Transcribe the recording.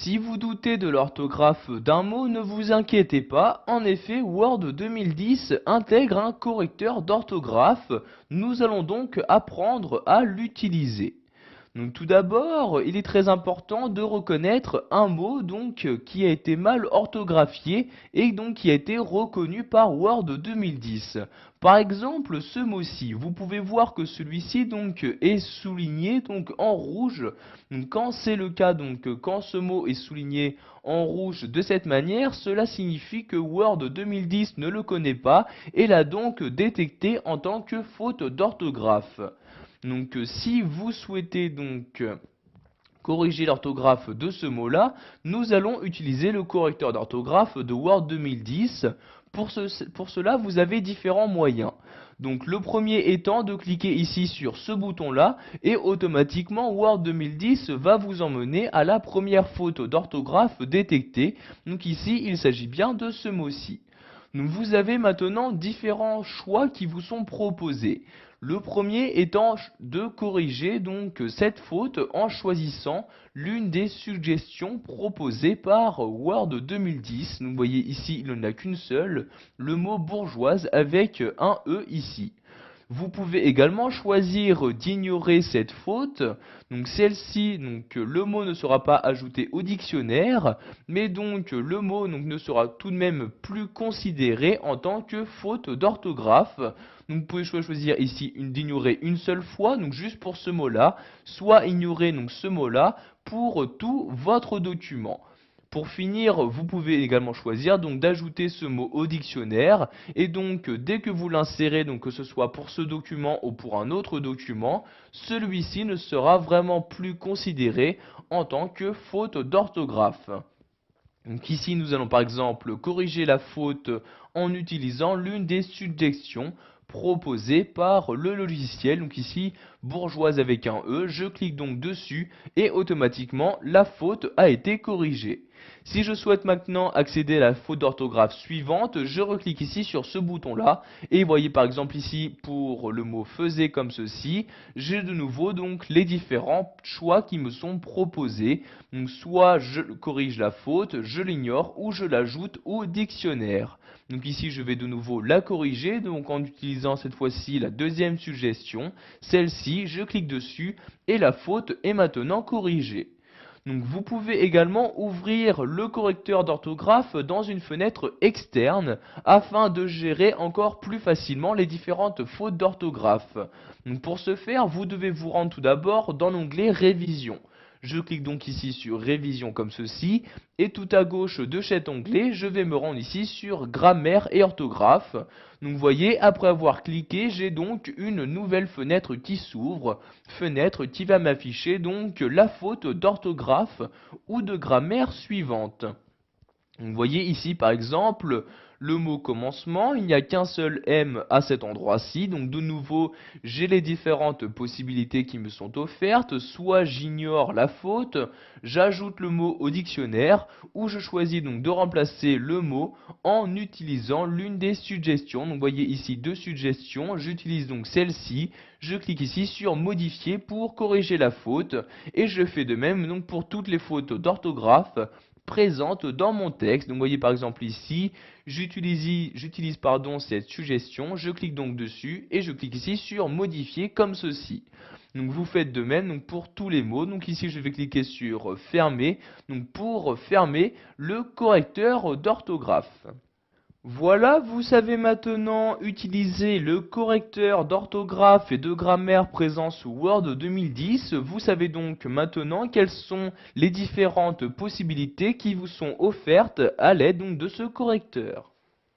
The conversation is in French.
Si vous doutez de l'orthographe d'un mot, ne vous inquiétez pas. En effet, Word 2010 intègre un correcteur d'orthographe. Nous allons donc apprendre à l'utiliser. Donc tout d'abord, il est très important de reconnaître un mot qui a été mal orthographié et donc qui a été reconnu par Word 2010. Par exemple, ce mot-ci, vous pouvez voir que celui-ci est souligné en rouge. Donc, quand c'est le cas, quand ce mot est souligné en rouge de cette manière, cela signifie que Word 2010 ne le connaît pas et l'a donc détecté en tant que faute d'orthographe. Si vous souhaitez corriger l'orthographe de ce mot-là, nous allons utiliser le correcteur d'orthographe de Word 2010. Pour cela, vous avez différents moyens. Donc le premier étant de cliquer ici sur ce bouton-là et automatiquement Word 2010 va vous emmener à la première faute d'orthographe détectée. Donc ici, il s'agit bien de ce mot-ci. Donc vous avez maintenant différents choix qui vous sont proposés. Le premier étant de corriger cette faute en choisissant l'une des suggestions proposées par Word 2010. Vous voyez ici, il n'y en a qu'une seule, le mot bourgeoise avec un E ici. Vous pouvez également choisir d'ignorer cette faute. Donc celle-ci, le mot ne sera pas ajouté au dictionnaire, mais le mot ne sera tout de même plus considéré en tant que faute d'orthographe. Donc vous pouvez choisir ici d'ignorer une seule fois, donc juste pour ce mot-là, soit ignorer ce mot-là pour tout votre document. Pour finir, vous pouvez également choisir d'ajouter ce mot au dictionnaire et dès que vous l'insérez, que ce soit pour ce document ou pour un autre document, celui-ci ne sera vraiment plus considéré en tant que faute d'orthographe. Donc ici, nous allons par exemple corriger la faute en utilisant l'une des suggestions proposées par le logiciel. Donc ici, bourgeoise avec un E, je clique donc dessus et automatiquement la faute a été corrigée. Si je souhaite maintenant accéder à la faute d'orthographe suivante, je reclique ici sur ce bouton-là et vous voyez par exemple ici pour le mot faisait comme ceci, j'ai de nouveau les différents choix qui me sont proposés. Donc soit je corrige la faute, je l'ignore ou je l'ajoute au dictionnaire. Donc ici je vais de nouveau la corriger en utilisant cette fois-ci la deuxième suggestion. Celle-ci, je clique dessus et la faute est maintenant corrigée. Donc vous pouvez également ouvrir le correcteur d'orthographe dans une fenêtre externe afin de gérer encore plus facilement les différentes fautes d'orthographe. Donc pour ce faire, vous devez vous rendre tout d'abord dans l'onglet Révision. Je clique donc ici sur Révision comme ceci et tout à gauche de cet onglet, je vais me rendre ici sur Grammaire et orthographe. Donc vous voyez, après avoir cliqué, j'ai donc une nouvelle fenêtre qui s'ouvre, fenêtre qui va m'afficher la faute d'orthographe ou de grammaire suivante. Vous voyez ici par exemple le mot commencement, il n'y a qu'un seul M à cet endroit-ci, donc de nouveau j'ai les différentes possibilités qui me sont offertes, soit j'ignore la faute, j'ajoute le mot au dictionnaire, ou je choisis de remplacer le mot en utilisant l'une des suggestions. Donc vous voyez ici deux suggestions, j'utilise donc celle-ci, je clique ici sur modifier pour corriger la faute, et je fais de même pour toutes les fautes d'orthographe présente dans mon texte. Donc vous voyez par exemple ici, j'utilise cette suggestion, je clique donc dessus et je clique ici sur modifier comme ceci. Donc vous faites de même pour tous les mots. Donc ici je vais cliquer sur fermer pour fermer le correcteur d'orthographe. Voilà, vous savez maintenant utiliser le correcteur d'orthographe et de grammaire présent sous Word 2010. Vous savez donc maintenant quelles sont les différentes possibilités qui vous sont offertes à l'aide de ce correcteur.